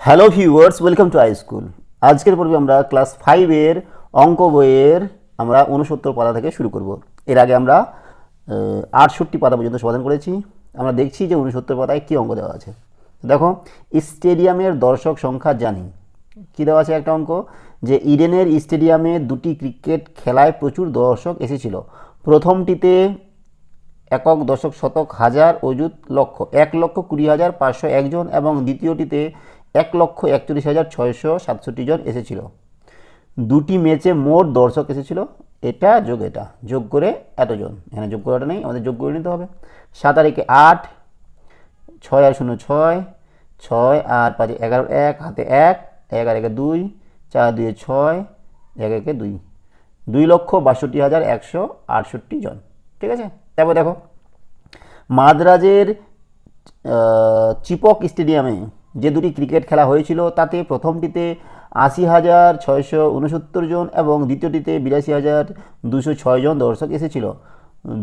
Hello viewers, welcome to I school. আজকের পর্বে আমরা ক্লাস 5-এর অঙ্ক বইয়ের আমরা 69 পাতা থেকে শুরু করব। এর আগে আমরা 68 পাতা পর্যন্ত সমাধান করেছি। আমরা দেখছি যে 69 পাতায় কী অঙ্ক দেওয়া আছে। দেখো, স্টেডিয়ামের দর্শক সংখ্যা জানি। কী দেওয়া আছে একটা অঙ্ক, যে ইডেনের স্টেডিয়ামে দুটি ক্রিকেট খেলায় প্রচুর দর্শক এসেছিল। প্রথমটিতে একক দশক শতক হাজার অযুত লক্ষ 1,20,501 জন এবং দ্বিতীয়টিতে 1,41,667 জন এসেছিল। দুটি ম্যাচে মোট দর্শক এসেছিল এটা যোগ করে এতজন। এখানে যোগ করাটা নেই, আমাদের যোগ করে নিতে হবে। 7 আর 1 8, 6 আর 0 6, 6 আর 5 11 1 হাতে 1, 1 আর 1 2, 4 2 6, 1 1 2, 2,62,168 জন। ঠিক আছে, তারপর দেখো, মাদ্রাজের চিপক স্টেডিয়ামে যে দুটি ক্রিকেট খেলা হয়েছিল তাতে প্রথমটিতে 80,669 জন এবং দ্বিতীয়টিতে 82,206 জন দর্শক এসেছিল।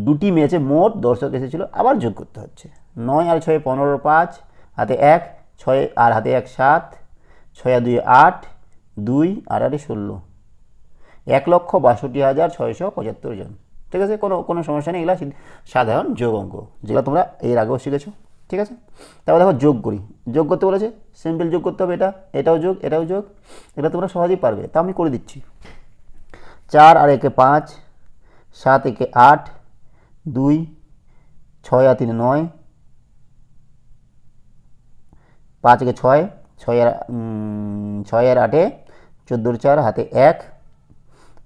দুটি ম্যাচে মোট দর্শক এসেছিল, আবার যোগ করতে হচ্ছে। 9 আর 6 15, 5 হাতে 1, 6 আর হাতে 1 7, 6 আর 2 8, 2 আর 8 16, 1,62,675 জন। ঠিক আছে, কোনো সমস্যা নেই, এগুলো সাধারণ যোগ অঙ্ক যেগুলো তোমরা এর আগেও শিখেছো। ঠিক আছে, তারপর দেখো যোগ করি। যোগ করতে বলেছে, সিম্পল যোগ করতে হবে। এটাও যোগ, এটাও যোগ, এটা তোমরা সহজেই পারবে, তা আমি করে দিচ্ছি। 4 আর 1 5, 7 1 8, 2, 6 আর 3 9, 5 1 6, 6 আর 8 14 4 হাতে 1,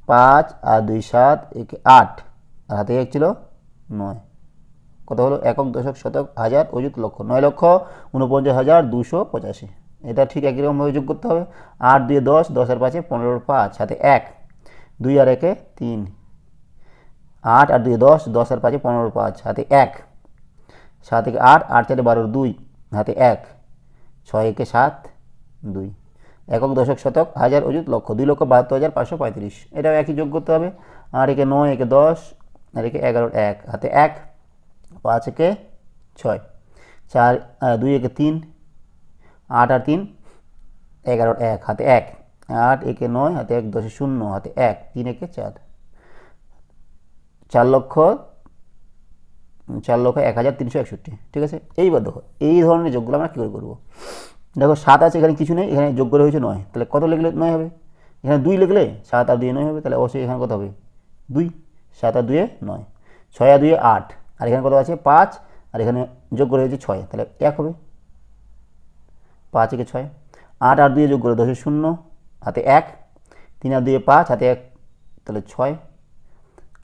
5 আর 2 7, 1 8 আর হাতে 1 ছিল 9। কত হলো? একক দশক শতক হাজার অযুত লক্ষ 9,49,285। এটা ঠিক একই রকমভাবে যোগ করতে হবে। 8 2 10, 10 আর 5 15, 5 হাতে 1, 2 আর 1 3, 8 আর 2 10, 10 আর 5 15, 5 হাতে 1, 7 1 8, 8 4 12, 2 হাতে 1, 6 1 7 2। একক দশক শতক হাজার অযুত লক্ষ 2,72,535। এটাও একই যোগ করতে হবে। 8 1 9, 1 10 আর 1 11 1 হাতে 1, 5 1 6, 4 2 1 3, 8 আর 3 11 1 হাতে 1, 8 1 9 হাতে 1 10 0 হাতে 1, 3 1 4, 4,01,361। ঠিক আছে, এইবার দেখো এই ধরনের যোগগুলো আমরা কী করে করবো। দেখো 7 আছে, এখানে কিছু নেই, এখানে যোগ করে হয়েছে 9, তাহলে কত লিখলে 9 হবে? এখানে 2 লিখলে 7 আর 2 9 হবে, তাহলে অবশ্যই এখানে কত হবে? 2, 7 আর 2 9, 6 আর 2 8 আর এখানে কত আছে? 5 আর এখানে যোগ করে হয়েছে 6, তাহলে 1 হবে। 5 1 6, 8 আর 2 যোগ করে 10 0 হাতে 1, 3 আর 2 5 হাতে 1, তাহলে 6।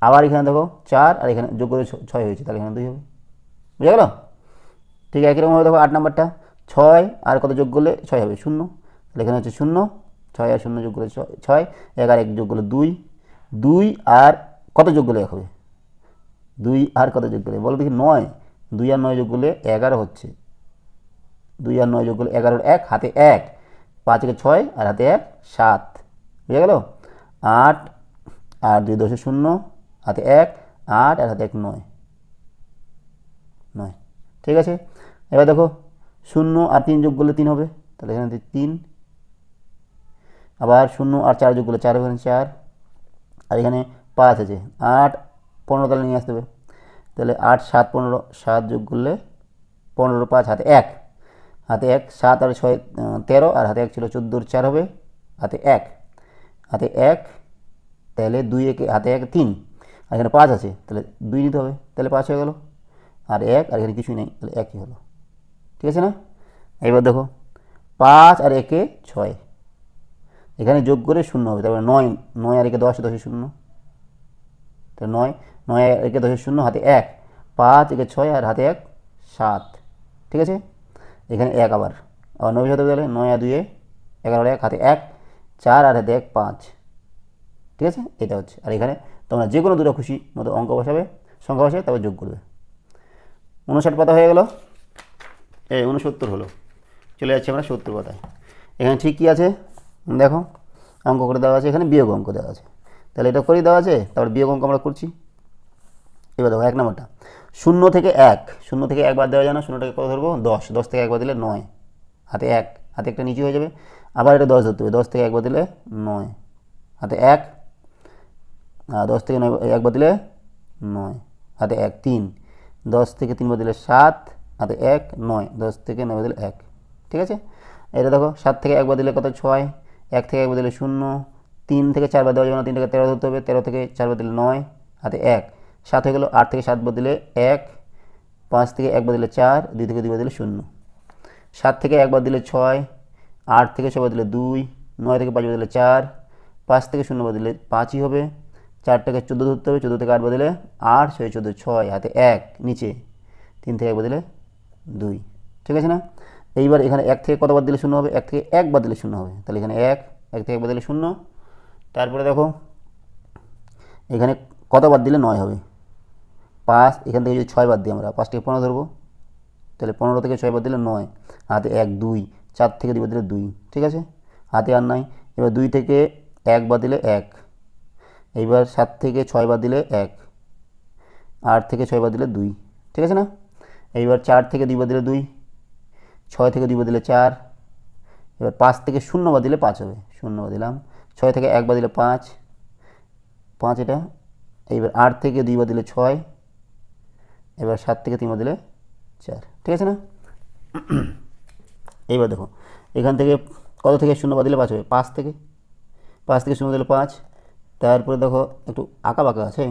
আবার এখানে দেখো 4 আর এখানে যোগ করে 6 হয়েছে, তাহলে এখানে 2 হবে। বুঝা গেল? ঠিক একই রকমভাবে দেখো 8 নাম্বারটা, 6 আর কত যোগ করলে 6 হবে? 0, তাহলে এখানে হচ্ছে 0, 6 আর 0 যোগ করলে 6, 1 আর 1 যোগ করলে 2, 2 আর কত যোগ করলে 1 হবে? 2 আর কত যোগ করলে বলো দেখি? 9, 2 আর 9 যোগ করলে 11 হচ্ছে। 2 আর 9 যোগ করলে 11 1 হাতে 1, 5 1 6 আর হাতে 1 7। বুঝা গেল? 8 আর 2 10 0 হাতে 1, 8 আর হাতে 1 9। ঠিক আছে, এবার দেখো 0 আর 3 যোগ করলে 3 হবে, তাহলে এখানে 3। আবার 0 আর 4 যোগ করলে 4 হবে, এখানে 4। আর এখানে 5 আছে, 8 15 তাহলে নিয়ে আসতে হবে, তাহলে 8 7 15, 7 যোগ করলে 15 5 হাতে 1, হাতে 1 7 আর 6 13 আর হাতে 1 ছিল 14 4 হবে, হাতে 1, হাতে 1, তাহলে 2 1 হাতে 1 3 আর এখানে 5 আছে, তাহলে 2 নিতে হবে, তাহলে 5 হয়ে গেল। আর 1 আর এখানে কিছুই নেই, তাহলে 1ই হলো। ঠিক আছে না? এবার দেখো 5 আর 1 6, এখানে যোগ করে 0 হবে, তারপরে 9 9 আর 1 10 10 0, তাহলে 9 9 আর 1 10 0 হাতে 1, 5 1 6 আর হাতে 1 7। ঠিক আছে, এখানে 1 আবার 9 হতে গেলে 9 আর 2 11 1 হাতে 1, 4 আর হাতে 1 5। ঠিক আছে, এটা হচ্ছে। আর এখানে তোমরা যে কোনো দুটো খুশি মতো অঙ্ক বসাবে, সংখ্যা বসাবে, তারপর যোগ করবে। 59 পাতা হয়ে গেল, 69 হলো। চলে যাচ্ছি আমরা 70 পাতায়। এখানে ঠিক কী আছে দেখো, অঙ্ক করে দেওয়া আছে, এখানে বিয়োগ অঙ্ক দেওয়া আছে, তাহলে এটা করেই দেওয়া আছে, তারপর বিয়োগ অঙ্ক আমরা করছি। এবার দেখো 1 নম্বরটা, 0 থেকে 1 বাদ দেওয়া যায় না, 0টাকে কত ধরবো? 10, 10 থেকে 1 বাদ দিলে 9 হাতে 1 হাতে একটা নিচে হয়ে যাবে। আবার এটা 10 ধরতে হবে, 10 থেকে 1 বাদ দিলে 9, হাতে 1, 10 থেকে 9 1 বাদ দিলে 9, হাতে 1, 3, 10 থেকে 3 বাদ দিলে 7, হাতে 1, 9, 10 থেকে 9 বাদ দিলে 1। ঠিক আছে, এটা দেখো 7 থেকে 1 বাদ দিলে কত 6, 1 থেকে 1 বাদ দিলে 0, 3 থেকে 4 বাদ দেওয়া যাবে না, 3 থেকে 13 ধরতে হবে, 13 থেকে 4 বাদ দিলে 9, হাতে 1, 7 হয়ে গেল। 8 থেকে 7 বাদ দিলে 1, 5 থেকে 1 বাদ দিলে 4, 2 থেকে 2 বাদ দিলে 0, 7 থেকে 1 বাদ দিলে 6, 8 থেকে 6 বাদ দিলে 2, 9 থেকে 5 বাদ দিলে 4, 5 থেকে 0 বাদ দিলে 5ই হবে, 4 থেকে 14 ধরতে হবে, 14 থেকে 8 বাদ দিলে 8, 6 14, 6, হাতে 1 নিচে, 3 থেকে 1 বাদ দিলে 2। ঠিক আছে না? এইবার এখানে 1 থেকে কত বাদ দিলে 0 হবে? 1 থেকে 1 বাদ দিলে 0 হবে, তাহলে এখানে 1, 1 থেকে 1 বাদ দিলে 0। তারপরে দেখো এখানে কত বাদ দিলে 9 হবে? 5, এখান থেকে যদি 6 বাদ দিই আমরা, 5 থেকে 15 ধরবো, তাহলে 15 থেকে 6 বাদ দিলে 9, হাতে 1, 2, 4 থেকে 2 বাদ দিলে 2। ঠিক আছে, হাতে আর নাই। এবার 2 থেকে 1 বাদ দিলে 1, এইবার 7 থেকে 6 বাদ দিলে 1, 8 থেকে 6 বাদ দিলে 2। ঠিক আছে না? এইবার 4 থেকে 2 বাদ দিলে 2, 6 থেকে 2 বাদ দিলে 4, এবার 5 থেকে 0 বাদ দিলে 5 হবে, 0 বাদ দিলাম, 6 থেকে 1 বাদ দিলে 5, 5 এটা, এইবার 8 থেকে 2 বাদ দিলে 6, এবার 7 থেকে 3 বাদ দিলে 4। ঠিক আছে না? এইবার দেখো এখান থেকে কত থেকে 0 বাদ দিলে 5 হবে? 5 থেকে 0 বাদ দিলে 5। তারপরে দেখো একটু আঁকা বাঁকা আছে,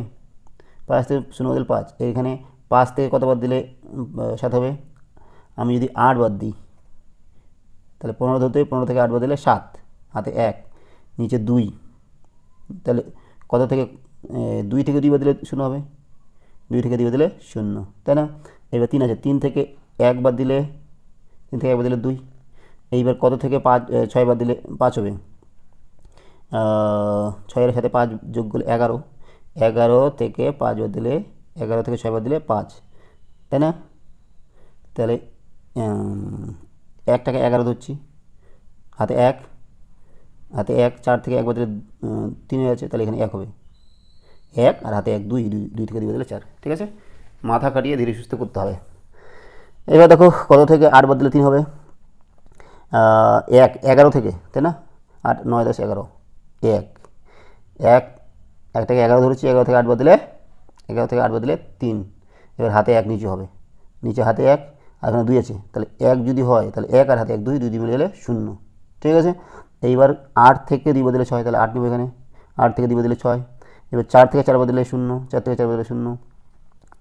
5 থেকে 0 বাদ দিলে 5, এইখানে 5 থেকে কত বাদ দিলে 7 হবে? আমি যদি 8 বাদ দিই তাহলে 15 ধরতে হবে, 15 থেকে 8 বাদ দিলে 7, হাতে 1, নিচে 2, তাহলে কত থেকে 2 থেকে 2 বাদ দিলে 0 হবে, 2 থেকে 2 বাদ দিলে 0, তাই না? এবার 3 আছে, 3 থেকে 1 বাদ দিলে 3 থেকে 1 বাদ দিলে 2, এইবার কত থেকে 6 বাদ দিলে 5 হবে? 6 এর সাথে 5 যোগ করলে 11, 11 থেকে 5 বাদ দিলে 11 থেকে 6 বাদ দিলে 5, তাই না? তাহলে 1টাকে 11 ধরছি, হাতে 1, 4 থেকে 1 বাদ দিলে 3 হয়ে আছে, তাহলে এখানে 1 হবে, 1 আর হাতে 1, 2, 2 থেকে 2 বাদ দিলে 4। ঠিক আছে, মাথা কাটিয়ে ধীরে সুস্থে করতে হবে। এবার দেখো কত থেকে 8 বাদ দিলে 3 হবে? 1, 11 থেকে, তাই না? 8, 9, 10, 11, 1, 1 থেকে 11 ধরেছি, 11 থেকে 8 বাদ দিলে 3, এবার হাতে 1 নিচে হবে, নিচে হাতে 1, আর এখানে 2 আছে, তাহলে 1 যদি হয় তাহলে 1 আর হাতে 1, 2, 2 মিলে গেলে 0। ঠিক আছে, এইবার 8 থেকে 2 বাদ দিলে 6, তাহলে 8 নেব এখানে, 8 থেকে 2 বাদ দিলে 6, এবার 4 থেকে 4 বাদ দিলে 0, 4 থেকে 4 বাদ দিলে 0,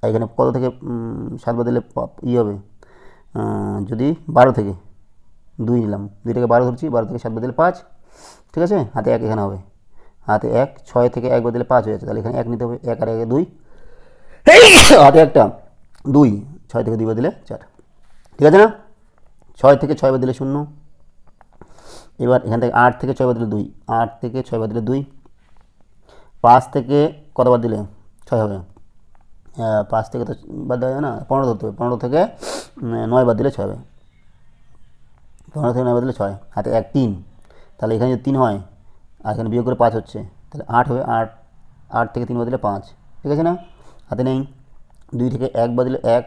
এখানে কত থেকে 7 বাদ দিলে হবে? যদি 12 থেকে 2 নিলাম, 2 থেকে 12 ধরছি, 12 থেকে 7 বাদ দিলে 5। ঠিক আছে, হাতে 1 এখানে হবে, হাতে 1, 6 থেকে 1 বাদ দিলে 5 হয়ে যাচ্ছে, তাহলে এখানে 1 নিতে হবে, 1 আর 1 2, হাতে একটা 2, 6 থেকে 2 বাদ দিলে 4। ঠিক আছে না? 6 থেকে 6 বাদ দিলে 0, এবার এখান থেকে 8 থেকে 6 বাদ দিলে 2, 8 থেকে 6 বাদ দিলে 2, 5 থেকে কত বাদ দিলে 6 হবে? 5 থেকে তো বাদ দেওয়া যায় না, 15 ধরতে হবে, 15 থেকে 9 বাদ দিলে 6 হবে, 15 থেকে 9 বাদ দিলে 6, হাতে 1, 3, তাহলে এখানে যদি 3 হয় আর এখানে বিয়োগ করে 5 হচ্ছে, তাহলে 8 হবে, 8 থেকে 3 বাদ দিলে 5। ঠিক আছে না? হাতে নেই, 2 থেকে 1 বাদ দিলে 1,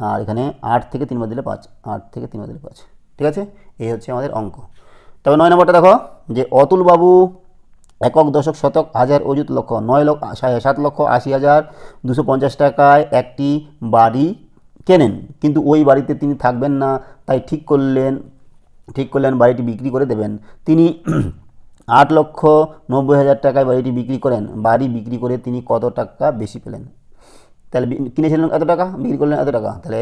আর এখানে 8 থেকে 3 বাদ দিলে 5, 8 থেকে 3 বাদ দিলে 5। ঠিক আছে, এই হচ্ছে আমাদের অঙ্ক। তবে 9 নম্বরটা দেখো, যে অতুলবাবু একক, দশক, শতক, হাজার, অযুত, লক্ষ 7,80,250 টাকায় একটি বাড়ি কেনেন, কিন্তু ওই বাড়িতে তিনি থাকবেন না, তাই ঠিক করলেন বাড়িটি বিক্রি করে দেবেন। তিনি 8,90,000 টাকায় বাড়িটি বিক্রি করেন, বাড়ি বিক্রি করে তিনি কত টাকা বেশি পেলেন? তাহলে কিনেছিলেন এত টাকা, বিক্রি করলেন এত টাকা, তাহলে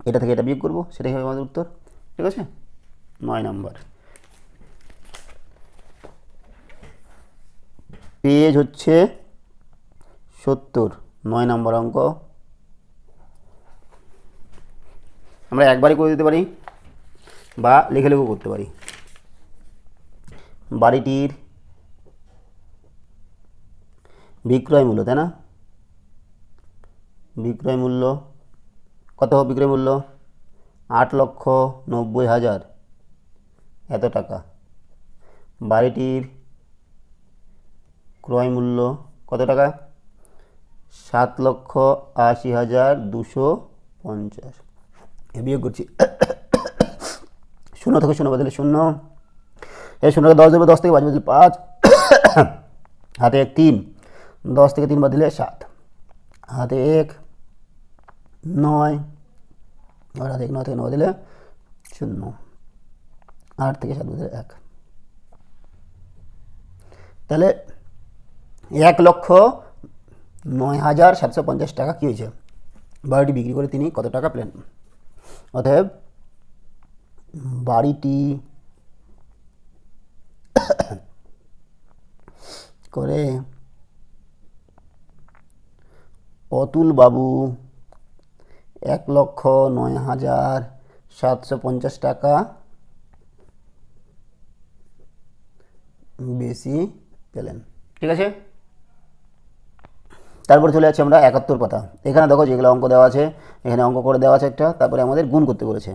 এটা থেকে এটা বিয়োগ করবো, সেটাই হবে আমাদের উত্তর। ঠিক আছে, 9 নম্বর পেজ হচ্ছে 70, 9 নম্বর অঙ্ক। আমরা একবারই করে দিতে পারি বা লিখে লিখেও করতে পারি। বাড়িটির বিক্রয় মূল্য, তাই না? বিক্রয় মূল্য কত? বিক্রয় মূল্য 8,90,000 এত টাকা। বাড়িটির ক্রয় মূল্য কত টাকা? 7,80,250। বিয়োগ করছি, শূন্য থেকে শূন্য বাদ দিলে শূন্য, এই শূন্যকে 10 দেবে, 10 থেকে 5 বাদ দিলে 5, হাতে 1 3, 10 থেকে 3 বাদ দিলে 7, হাতে 1 9, আর হাতে 1 9 থেকে 9 বাদ দিলে 0, 8 থেকে 7 বাদ দিলে 1। তাহলে 1,09,750 টাকা কী হয়েছে, বাড়িটি বিক্রি করে তিনি কত টাকা পেলেন। অতএব বাড়িটি করে অতুল বাবু 1,09,750 টাকা বেশি পেলেন। ঠিক আছে, তারপরে চলে যাচ্ছি আমরা 71 পাতা। এখানে দেখো যেগুলো অঙ্ক দেওয়া আছে, এখানে অঙ্ক করে দেওয়া আছে একটা, তারপরে আমাদের গুণ করতে বলেছে।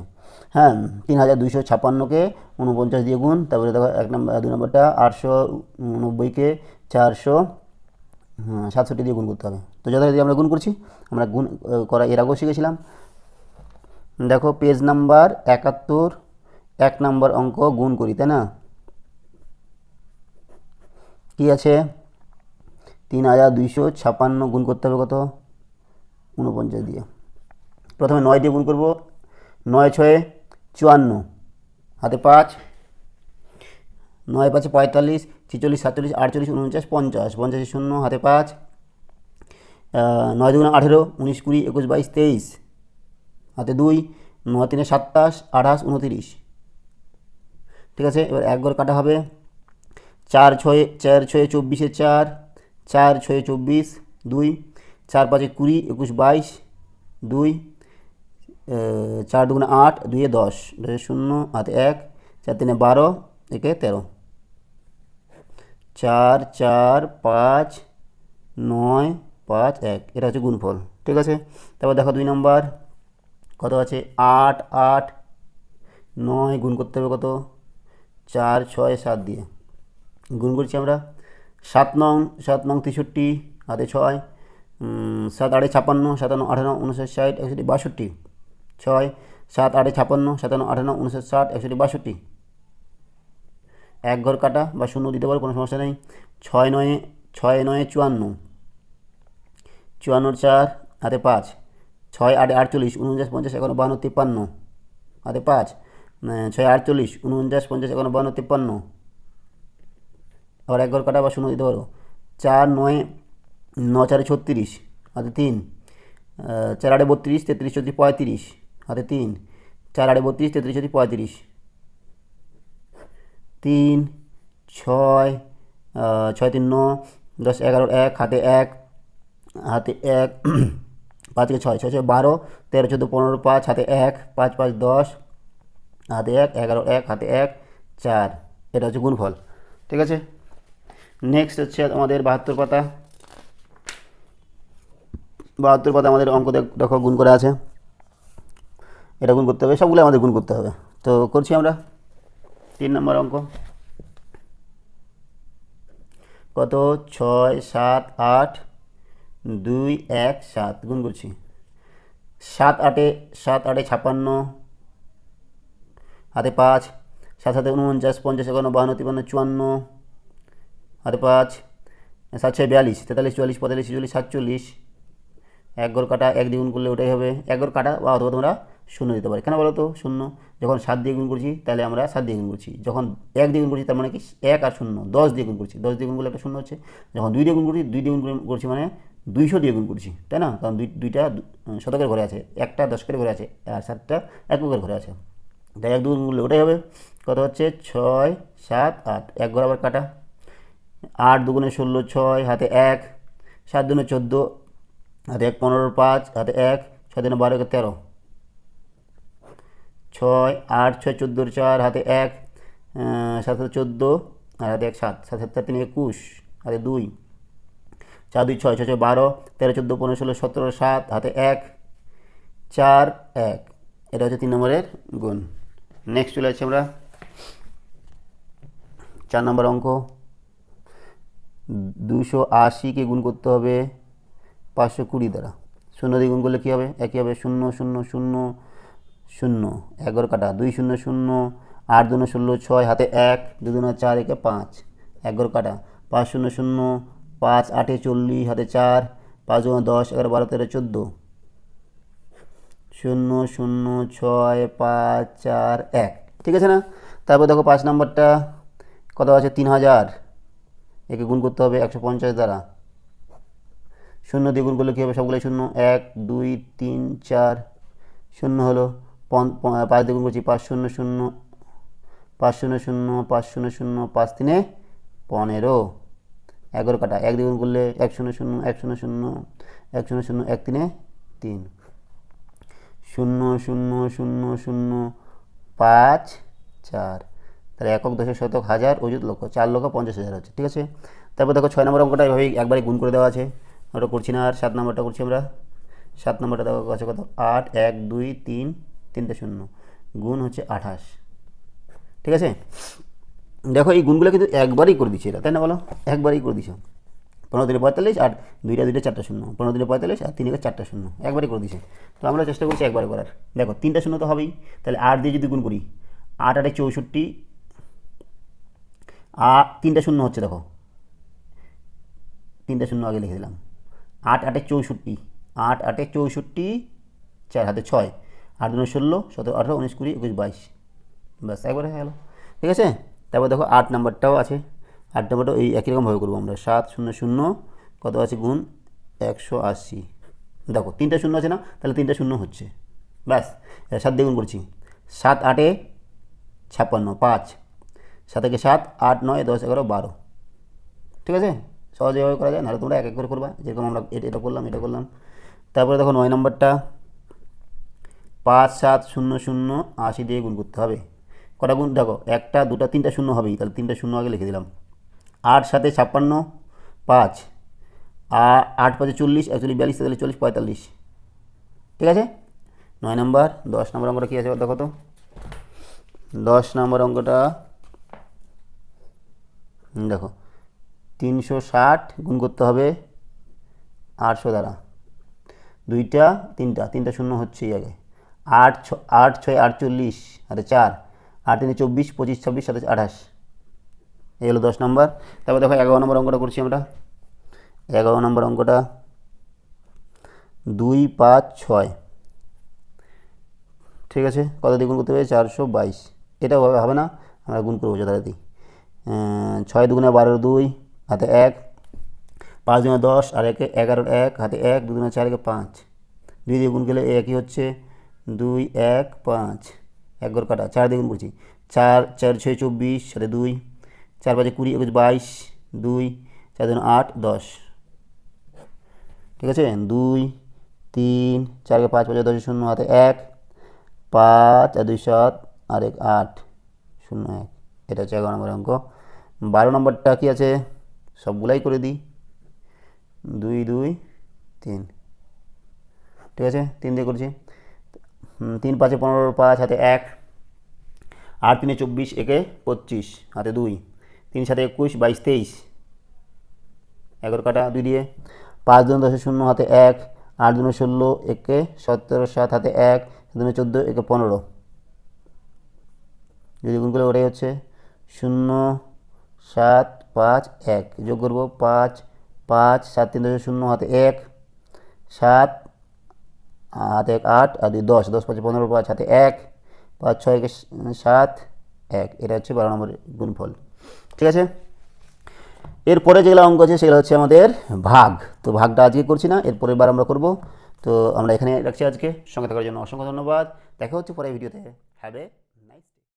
হ্যাঁ, 3,256কে 49 দিয়ে গুণ, তারপরে দেখো 2 নম্বরটা 890কে 467 দিয়ে গুণ করতে হবে। তো যথারীতি আমরা গুণ করছি, আমরা গুণ করা এর আগেও শিখেছিলাম। দেখো পেজ নাম্বার 71, 1 নম্বর অঙ্ক গুণ করি, তাই না। কি আছে, 3,256 গুণ করতে হবে কত, 49 দিয়ে। প্রথমে 9 দিয়ে গুণ করব, 9 6 54, হাতে 5, 9 5 45, 46 47 48 49 50, 50 শূন্য, হাতে 5, 9 2 18, 19 20 21 22 23, হাতে 2, 9 3 27 28 29। ঠিক আছে, এবার 1 ঘর কাটা হবে, 4 6 24, 4 4 6 24 2, 4 5 20 21 22 2, 4 2 8 2 10, 10 শূন্য, হাতে 1, 4 3 12, 1 13, 4 4 5 9 5 1, এটা হচ্ছে গুণফল। ঠিক আছে, তারপর দেখো 2 নম্বর কত আছে, 8 8 9 গুণ করতে হবে কত, 4 6 7 দিয়ে গুণ করছি আমরা। 7 নং 63, হাতে 6, 7 8 56, 57 58 59 60 61 62, 6 7 8 56, 57 58 59 60 61 62। 1 ঘর কাটা বা শূন্য দিতে পারো, কোনো সমস্যা নেই। 6 9 54, 54 4, হাতে 5, 6 8 48 49 50 51 52 53, হাতে 5, 6 48 49 50 51 52 53। আবার 1 ঘর কাটা বা শূন্য দিতে পারো। 4 9 9 4 36, হাতে 3, 4 8 32 33 34 35, হাতে 3, 4 8 32 33 34 35, 3 6 6 3 9 10 11 1, হাতে 1, হাতে 1 5 6 6 6 12 13 14 15 5, হাতে 1, 5 5 10, হাতে 1 11 1, হাতে 1 4। এটা হচ্ছে গুণফল। ঠিক আছে, নেক্সট হচ্ছে আমাদের 72 পাতা। 72 পাতা আমাদের অঙ্ক দেখো গুণ করে আছে, এটা গুণ করতে হবে, সবগুলো আমাদের গুণ করতে হবে। তো করছি আমরা 3 নম্বর অঙ্ক, কত, 6 7 8 2 1 7 গুণ করছি। 7 8 56, হাতে 5, 7 7 49 50 51 52 53 54, হাতে 5, 7 6 42 43 44 45 46 47। 1 ঘর কাটা, 1 দিয়ে গুণ করলে ওটাই হবে। 1 ঘর কাটা বা অথবা তোমরা শূন্য দিতে পারে। কেন বলো তো শূন্য, যখন 7 দিয়ে গুণ করছি তাহলে আমরা 7 দিয়ে গুণ করছি, যখন 1 দিয়ে গুণ করছি তার মানে কি 1 আর 0, 10 দিয়ে গুণ করছি, 10 দিয়ে গুণ করলে একটা শূন্য হচ্ছে। যখন 2 দিয়ে গুণ করছি, 2 দিয়ে গুণ করছি মানে 200 দিয়ে গুণ করছি, তাই না, কারণ দুইটা শতকের ঘরে আছে, একটা দশকের ঘরে আছে, আর 7টা এককের ঘরে আছে, তাই 1 দিয়ে গুণ করলে ওটাই হবে। কত হচ্ছে, 6 7 8। 1 ঘর আবার কাটা, 8 2 16 6, হাতে 1, 7 2 14, হাতে 1 15 5, হাতে 1, 6 3 12 13, 6 8 6 14 4, হাতে 1, 7 14, আর হাতে 1 7, 7 7 3 21, হাতে 2, 4 2 6 6 6 12 13 14 15 16 17 7, হাতে 1 4 1। এটা হচ্ছে 3 নম্বরের গুণ। নেক্সট চলে যাচ্ছি আমরা 4 নম্বর অঙ্ক। 280কে গুণ করতে হবে 520 দ্বারা। 0 দিয়ে গুণ করলে কী হবে, একই হবে, 0 0 0 0। 1 ঘর কাটা, 2 0 0 8 দুগুণে 16 6 হাতে 1 2 দুগুণে 4 একে 5 11 কাটা 5 0 0 5 8 40 হাতে 4 5 দুগুণে 10 11 12 13 14 0 0 6 5 4 1 ঠিক আছে না। তারপর দেখো 5 নম্বরটা কত আছে 3000 একে গুণ করতে হবে 150 দ্বারা। 0 দিয়ে গুণ করলে কী হবে সবগুলোই 0 1 2 3 4 0 হলো 5 দিয়ে গুণ করছি 5 0 0 5 0 0 5 0 0 5 3 15 11 কাটা 1 দিয়ে গুণ করলে 1 0 0 1 0 0 1 0 0 1 3 3 0 0 0 0 5 4 তাহলে একক দশক শতক হাজার অযুত লক্ষ 4 লক্ষ 50,000 হচ্ছে। ঠিক আছে। তারপর দেখো 6 নম্বর অঙ্কটা এভাবেই একবারে গুণ করে দেওয়া আছে, ওটা করছি না। আর 7 নম্বরটা করছি আমরা। 7 নম্বরটা দেখো আছে কত 8 1 2 3 3টে 0 গুণ হচ্ছে 28। ঠিক আছে। দেখো এই গুণগুলো কিন্তু একবারই করে দিচ্ছে এটা, তাই না বলো, একবারই করে দিচ্ছে। 15 দিলে 45 আর 2টা 4টা 0, 15 দিলে 45 আর 3 4টা 0 একবারই করে দিচ্ছে। তো আমরা চেষ্টা করছি একবারে করার। দেখো 3টা 0 তো হবেই, তাহলে 8 দিয়ে যদি গুণ করি 8 8 64 আর 3টা 0 হচ্ছে, দেখো 3টা 0 আগে লিখে দিলাম। 8 8 64 8 8 64 4 হাতে 6 8 2 16 17 18 19 20 21 22 ব্যাস একবারে হয়ে গেল। ঠিক আছে। তারপর দেখো 8 নম্বরটাও আছে। 8 নম্বরটাও এই একই রকমভাবে করবো আমরা। 7 0 0 কত আছে গুণ 180। দেখো 3টা 0 আছে না, তাহলে 3টা 0 হচ্ছে, ব্যাস 7 দিয়ে গুণ করছি। 7 8 56 5 7 একে 7 8 9 10 11 12। ঠিক আছে। সহজে এভাবে করা যায়, নাহলে তোমরা এক এক করে করবা, যেরকম আমরা এটা করলাম এটা করলাম। তারপরে দেখো 9 নম্বরটা 5 7 0 0 80 দিয়ে গুণ করতে হবে। কটা গুণ দেখো, একটা 2টা 3টা 0 হবেই, তাহলে 3টা 0 আগে লিখে দিলাম। 8 7 56 5 আর 8 5 40 41 42 43 40 45। ঠিক আছে। 9 নম্বর। 10 নম্বর অঙ্কটা কী আছে দেখো তো। 10 নম্বর অঙ্কটা দেখো 360 গুণ করতে হবে 800 দ্বারা। 2টা 3টা 0 হচ্ছেই আগে। 8 6 48 হাতে 4 8 3 24 25 26 27 28। এই হলো 10 নম্বর। তারপর দেখো 11 নম্বর অঙ্কটা করছি আমরা। 11 নম্বর অঙ্কটা 2 5 6। ঠিক আছে। কত দিয়ে গুণ করতে হবে 422। এটা হবে না, আমরা গুণ করবো যথারীতি। 6 2 12 2 হাতে 1 5 2 10 আর 1 11 1 হাতে 1 2 2 4 5 2 দিয়ে গুণ করলে একই হচ্ছে 2 1 5 11 কাটা 4 দিয়ে গুণ করছি 4 4 6 24 সাথে 2 4 5 20 21 22 2 4 2 8 10। ঠিক আছে। 2 3 4 5 5 10 0 হাতে 1 5 আর 2 7 আর 1 8 0 1। এটা হচ্ছে 11 নম্বর অঙ্ক। 12 নম্বরটা কি আছে সবগুলাই করে দিই। 2 2 3। ঠিক আছে। 3 দিয়ে করছি। 3 5 15 5 হাতে 1 8 3 24 1 25 হাতে 2 3 7 21 22 23 11 কাটা 2 দিয়ে 5 2 10 0 হাতে 1 8 2 16 1 17 7 হাতে 1 2 14 1 15। যদি গুণ করে ওটাই হচ্ছে 0 7 5 1 যোগ করবো 5 5 7 3 0 হাতে 1 7 হাতে 1 8 আর 2 10 10 5 15 5 হাতে 1 5 6 7 1। এটা হচ্ছে 12 নম্বর গুণফল। ঠিক আছে। এরপরে যেগুলো অঙ্ক আছে সেগুলো হচ্ছে আমাদের ভাগ। তো ভাগটা আজকে করছি না, এরপরের বার আমরা করব। তো আমরা এখানে রাখছি আজকে। সঙ্গে থাকার জন্য অসংখ্য ধন্যবাদ। দেখা হচ্ছে পরের ভিডিওতে। Have a